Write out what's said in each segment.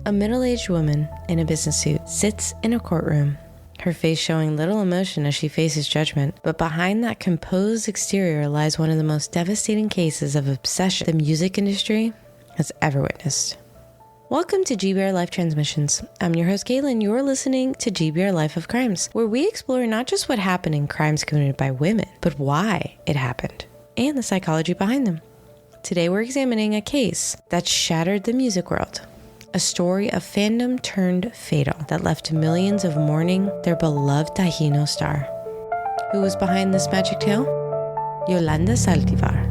A middle-aged woman in a business suit sits in a courtroom, her face showing little emotion as she faces judgment. But behind that composed exterior lies one of the most devastating cases of obsession the music industry has ever witnessed. Welcome to GBRLIFE Transmissions. I'm your host, Caitlin. You're listening to GBRLIFE of Crimes, where we explore not just what happened in crimes committed by women, but why it happened, and the psychology behind them. Today we're examining a case that shattered the music world. A story of fandom turned fatal that left millions of mourning their beloved Taíno star. Who was behind this magic tale? Yolanda Saldívar.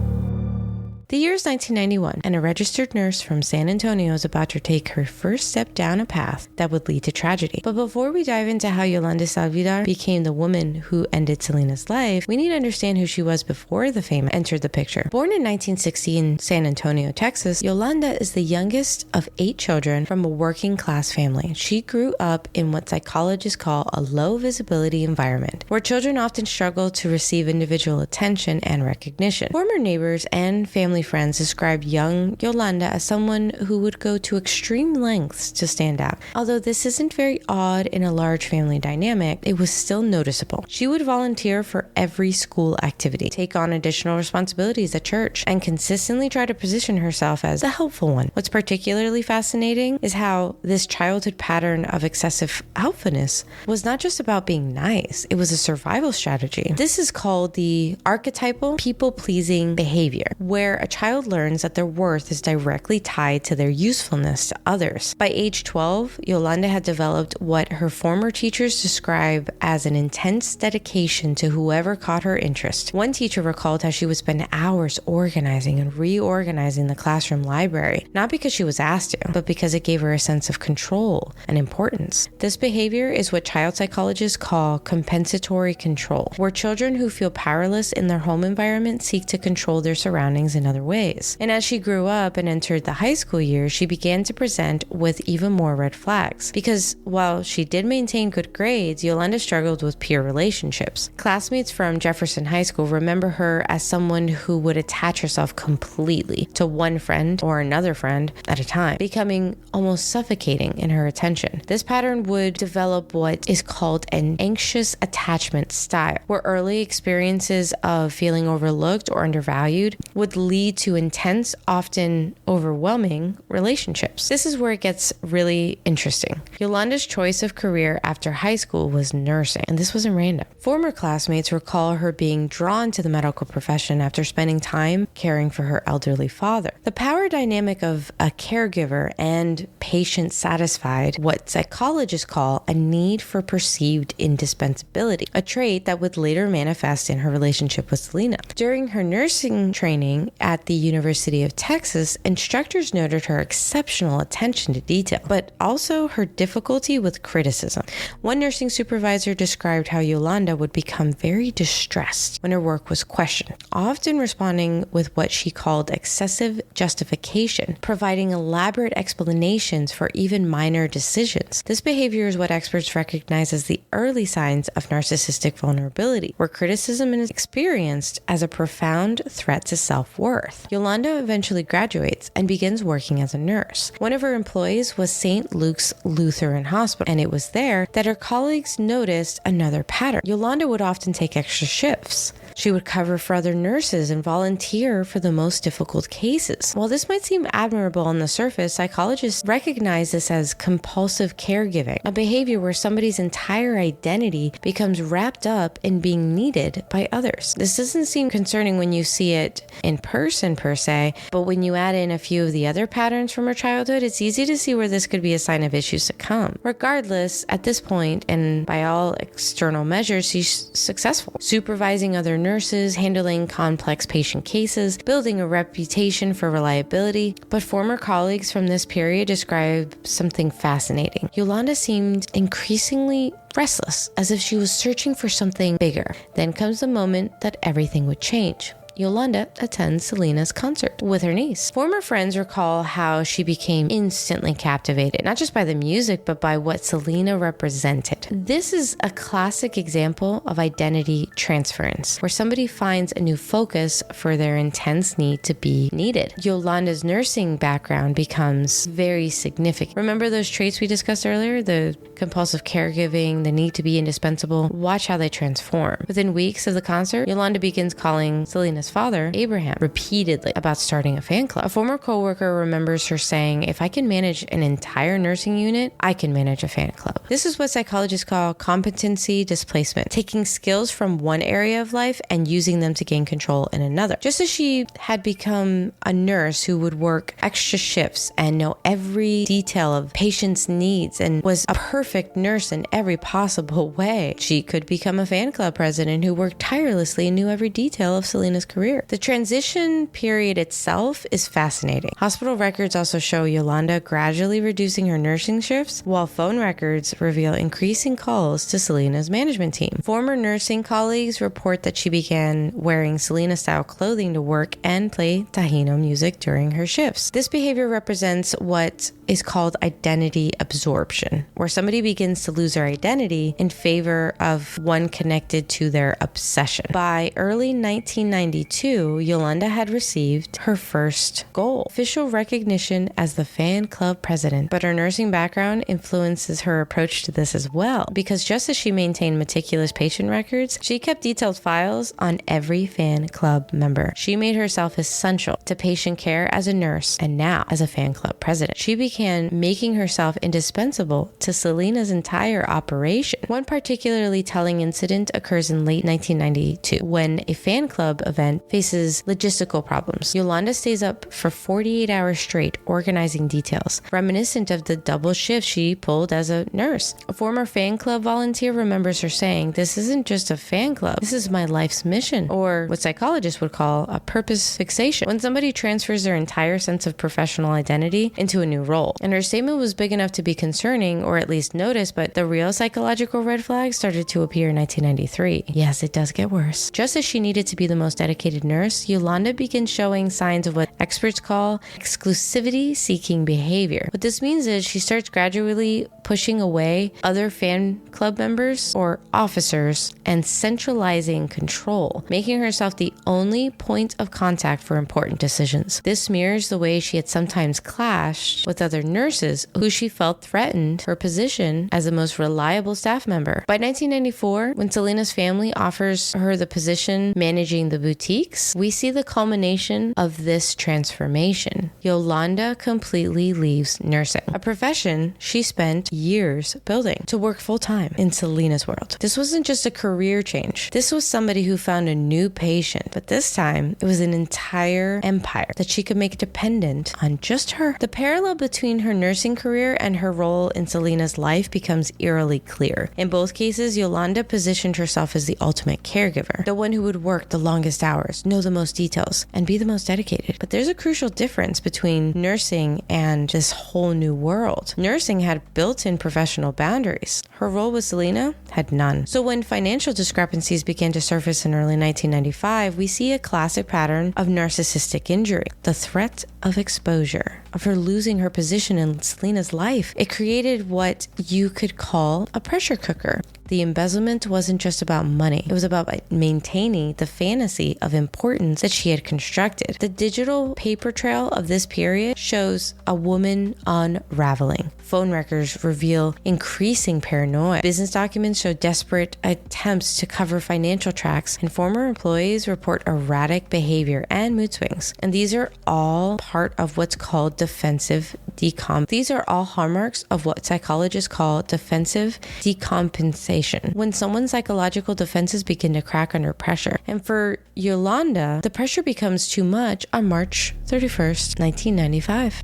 The year is 1991, and a registered nurse from San Antonio is about to take her first step down a path that would lead to tragedy. But before we dive into how Yolanda Saldívar became the woman who ended Selena's life, we need to understand who she was before the fame entered the picture. Born in 1960 in San Antonio, Texas, Yolanda is the youngest of 8 children from a working-class family. She grew up in what psychologists call a low-visibility environment, where children often struggle to receive individual attention and recognition. Former neighbors and family friends described young Yolanda as someone who would go to extreme lengths to stand out. Although this isn't very odd in a large family dynamic, it was still noticeable. She would volunteer for every school activity, take on additional responsibilities at church, and consistently try to position herself as the helpful one. What's particularly fascinating is how this childhood pattern of excessive helpfulness was not just about being nice, it was a survival strategy. This is called the archetypal people-pleasing behavior, where a child learns that their worth is directly tied to their usefulness to others. By age 12, Yolanda had developed what her former teachers describe as an intense dedication to whoever caught her interest. One teacher recalled how she would spend hours organizing and reorganizing the classroom library, not because she was asked to, but because it gave her a sense of control and importance. This behavior is what child psychologists call compensatory control, where children who feel powerless in their home environment seek to control their surroundings in other ways. And as she grew up and entered the high school years, she began to present with even more red flags. Because while she did maintain good grades, Yolanda struggled with peer relationships. Classmates from Jefferson High School remember her as someone who would attach herself completely to one friend or another friend at a time, becoming almost suffocating in her attention. This pattern would develop what is called an anxious attachment style, where early experiences of feeling overlooked or undervalued would lead to intense, often overwhelming relationships. This is where it gets really interesting. Yolanda's choice of career after high school was nursing, and this wasn't random. Former classmates recall her being drawn to the medical profession after spending time caring for her elderly father. The power dynamic of a caregiver and patient satisfied what psychologists call a need for perceived indispensability, a trait that would later manifest in her relationship with Selena. During her nursing training at the University of Texas, instructors noted her exceptional attention to detail, but also her difficulty with criticism. One nursing supervisor described how Yolanda would become very distressed when her work was questioned, often responding with what she called excessive justification, providing elaborate explanations for even minor decisions. This behavior is what experts recognize as the early signs of narcissistic vulnerability, where criticism is experienced as a profound threat to self-worth. Yolanda eventually graduates and begins working as a nurse. One of her employees was St. Luke's Lutheran Hospital, and it was there that her colleagues noticed another pattern. Yolanda would often take extra shifts. She would cover for other nurses and volunteer for the most difficult cases. While this might seem admirable on the surface, psychologists recognize this as compulsive caregiving, a behavior where somebody's entire identity becomes wrapped up in being needed by others. This doesn't seem concerning when you see it in person per se, but when you add in a few of the other patterns from her childhood, it's easy to see where this could be a sign of issues to come. Regardless, at this point, and by all external measures, she's successful, supervising other nurses, handling complex patient cases, building a reputation for reliability. But former colleagues from this period describe something fascinating. Yolanda seemed increasingly restless, as if she was searching for something bigger. Then comes the moment that everything would change. Yolanda attends Selena's concert with her niece. Former friends recall how she became instantly captivated, not just by the music, but by what Selena represented. This is a classic example of identity transference, where somebody finds a new focus for their intense need to be needed. Yolanda's nursing background becomes very significant. Remember those traits we discussed earlier? The compulsive caregiving, the need to be indispensable. Watch how they transform. Within weeks of the concert, Yolanda begins calling Selena's father, Abraham, repeatedly about starting a fan club. A former coworker remembers her saying, "If I can manage an entire nursing unit, I can manage a fan club." This is what psychologists call competency displacement, taking skills from one area of life and using them to gain control in another. Just as she had become a nurse who would work extra shifts and know every detail of patients' needs and was a perfect nurse in every possible way, she could become a fan club president who worked tirelessly and knew every detail of Selena's career. The transition period itself is fascinating. Hospital records also show Yolanda gradually reducing her nursing shifts, while phone records reveal increasing calls to Selena's management team. Former nursing colleagues report that she began wearing Selena-style clothing to work and play Taino music during her shifts. This behavior represents what is called identity absorption, where somebody begins to lose their identity in favor of one connected to their obsession. By early 1992, Yolanda had received her first goal, official recognition as the fan club president. But her nursing background influences her approach to this as well, because just as she maintained meticulous patient records, she kept detailed files on every fan club member. She made herself essential to patient care as a nurse and now as a fan club president. She began making herself indispensable to Selena's entire operation. One particularly telling incident occurs in late 1992 when a fan club event faces logistical problems. Yolanda stays up for 48 hours straight organizing details, reminiscent of the double shift she pulled as a nurse. A former fan club volunteer remembers her saying, "This isn't just a fan club, this is my life's mission," or what psychologists would call a purpose fixation, when somebody transfers their entire sense of professional identity into a new role. And her statement was big enough to be concerning, or at least noticed, but the real psychological red flags started to appear in 1993. Yes, it does get worse. Just as she needed to be the most dedicated nurse, Yolanda begins showing signs of what experts call exclusivity-seeking behavior. What this means is she starts gradually pushing away other fan club members or officers and centralizing control, making herself the only point of contact for important decisions. This mirrors the way she had sometimes clashed with other nurses who she felt threatened her position as the most reliable staff member. By 1994, when Selena's family offers her the position managing the boutiques, we see the culmination of this transformation. Yolanda completely leaves nursing, a profession she spent years building, to work full-time in Selena's world. This wasn't just a career change. This was somebody who found a new patient, but this time it was an entire empire that she could make dependent on just her. The parallel between her nursing career and her role in Selena's life becomes eerily clear. In both cases, Yolanda positioned herself as the ultimate caregiver, the one who would work the longest hours, know the most details, and be the most dedicated. But there's a crucial difference between nursing and this whole new world. Nursing had built-in professional boundaries. Her role with Selena had none. So when financial discrepancies began to surface in early 1995, we see a classic pattern of narcissistic injury, the threat of exposure, of her losing her position in Selena's life. It created what you could call a pressure cooker. The embezzlement wasn't just about money. It was about maintaining the fantasy of importance that she had constructed. The digital paper trail of this period shows a woman unraveling. Phone records reveal increasing paranoia. Business documents show desperate attempts to cover financial tracks, and former employees report erratic behavior and mood swings. And these are all part of what's called defensive decom. These are all hallmarks of what psychologists call defensive decompensation, when someone's psychological defenses begin to crack under pressure. And for Yolanda, the pressure becomes too much on March 31st, 1995.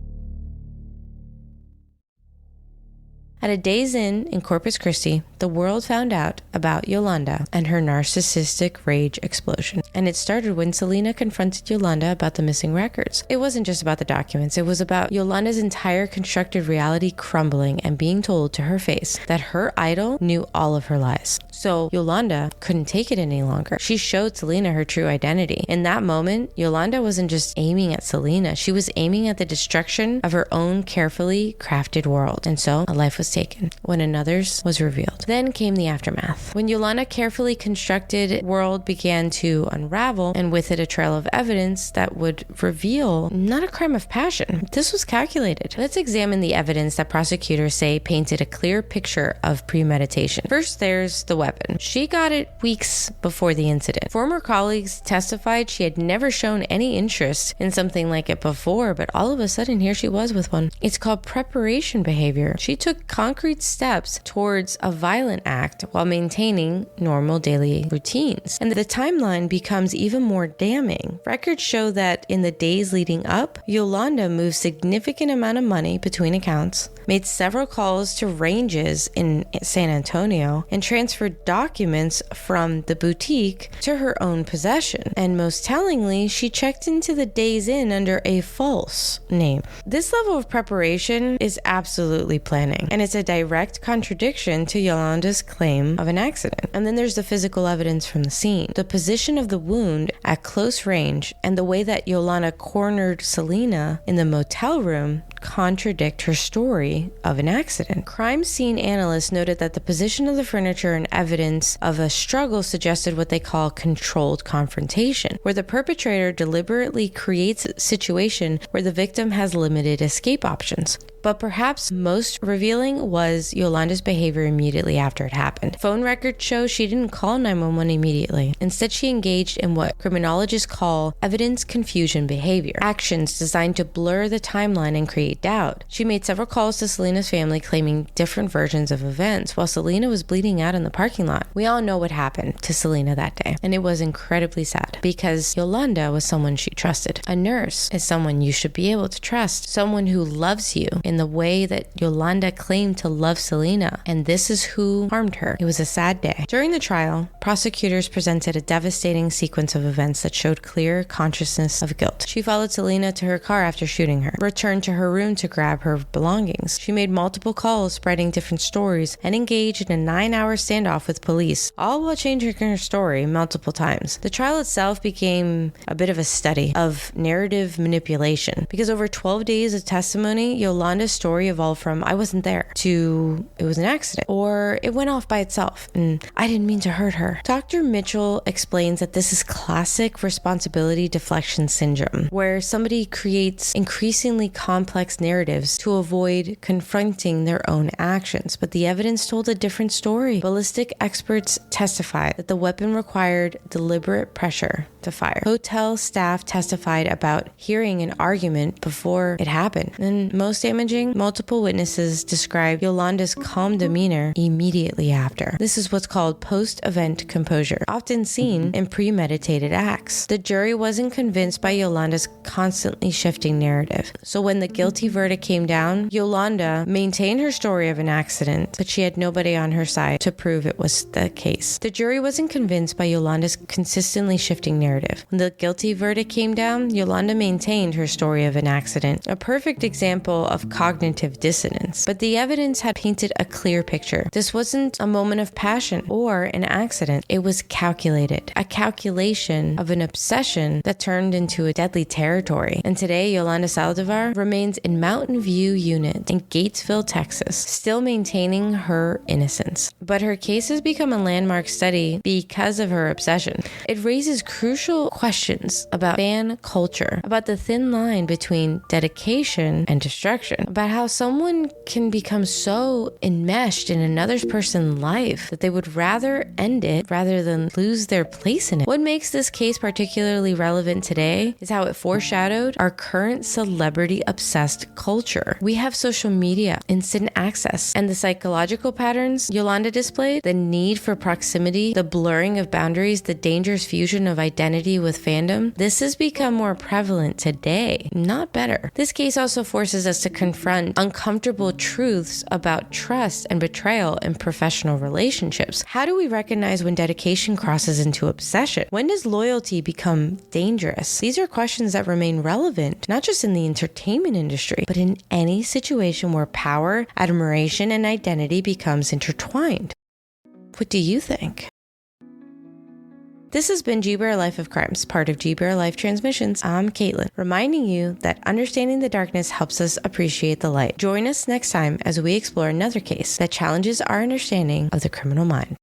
At a Days Inn Corpus Christi, the world found out about Yolanda and her narcissistic rage explosion. And it started when Selena confronted Yolanda about the missing records. It wasn't just about the documents, it was about Yolanda's entire constructed reality crumbling and being told to her face that her idol knew all of her lies. So Yolanda couldn't take it any longer. She showed Selena her true identity. In that moment, Yolanda wasn't just aiming at Selena, she was aiming at the destruction of her own carefully crafted world. And so a life was taken when another's was revealed. Then came the aftermath. When Yolanda's carefully constructed world began to unravel, and with it a trail of evidence that would reveal not a crime of passion. This was calculated. Let's examine the evidence that prosecutors say painted a clear picture of premeditation. First, there's the weapon. She got it weeks before the incident. Former colleagues testified she had never shown any interest in something like it before, but all of a sudden here she was with one. It's called preparation behavior. She took concrete steps towards a violent act while maintaining normal daily routines. And the timeline becomes even more damning. Records show that in the days leading up, Yolanda moved significant amount of money between accounts, made several calls to ranges in San Antonio, and transferred documents from the boutique to her own possession. And most tellingly, she checked into the Days Inn under a false name. This level of preparation is absolutely planning, and it's a direct contradiction to Yolanda's claim of an accident. And then there's the physical evidence from the scene. The position of the wound at close range and the way that Yolanda cornered Selena in the motel room contradict her story of an accident. Crime scene analysts noted that the position of the furniture and evidence of a struggle suggested what they call controlled confrontation, where the perpetrator deliberately creates a situation where the victim has limited escape options. But perhaps most revealing was Yolanda's behavior immediately after it happened. Phone records show she didn't call 911 immediately. Instead, she engaged in what criminologists call evidence confusion behavior, actions designed to blur the timeline and create doubt. She made several calls to Selena's family claiming different versions of events while Selena was bleeding out in the parking lot. We all know what happened to Selena that day, and it was incredibly sad because Yolanda was someone she trusted. A nurse is someone you should be able to trust, someone who loves you in the way that Yolanda claimed to love Selena, and this is who harmed her. It was a sad day. During the trial, prosecutors presented a devastating sequence of events that showed clear consciousness of guilt. She followed Selena to her car after shooting her, returned to her room to grab her belongings. She made multiple calls spreading different stories and engaged in a 9-hour standoff with police, all while changing her story multiple times. The trial itself became a bit of a study of narrative manipulation because over 12 days of testimony, Yolanda's story evolved from "I wasn't there" to "it was an accident" or "it went off by itself" and "I didn't mean to hurt her." Dr. Mitchell explains that this is classic responsibility deflection syndrome, where somebody creates increasingly complex narratives to avoid confronting their own actions, but the evidence told a different story. Ballistic experts testified that the weapon required deliberate pressure to fire. Hotel staff testified about hearing an argument before it happened. And most damaging, multiple witnesses described Yolanda's calm demeanor immediately after. This is what's called post-event composure, often seen in premeditated acts. The jury wasn't convinced by Yolanda's constantly shifting narrative. So when the guilty verdict came down, Yolanda maintained her story of an accident, but she had nobody on her side to prove it was the case. The jury wasn't convinced by Yolanda's consistently shifting narrative. When the guilty verdict came down, Yolanda maintained her story of an accident, a perfect example of cognitive dissonance. But the evidence had painted a clear picture. This wasn't a moment of passion or an accident. It was calculated, a calculation of an obsession that turned into a deadly territory. And today, Yolanda Saldívar remains in Mountain View Unit in Gatesville, Texas, still maintaining her innocence. But her case has become a landmark study because of her obsession. It raises crucial questions about fan culture, about the thin line between dedication and destruction, about how someone can become so enmeshed in another person's life that they would rather end it rather than lose their place in it. What makes this case particularly relevant today is how it foreshadowed our current celebrity-obsessed culture. We have social media, instant access, and the psychological patterns Yolanda displayed, the need for proximity, the blurring of boundaries, the dangerous fusion of identity identity with fandom, this has become more prevalent today, not better. This case also forces us to confront uncomfortable truths about trust and betrayal in professional relationships. How do we recognize when dedication crosses into obsession? When does loyalty become dangerous? These are questions that remain relevant, not just in the entertainment industry, but in any situation where power, admiration, and identity becomes intertwined. What do you think? This has been GBRLIFE of Crimes, part of GBRLIFE Transmissions. I'm Caitlin, reminding you that understanding the darkness helps us appreciate the light. Join us next time as we explore another case that challenges our understanding of the criminal mind.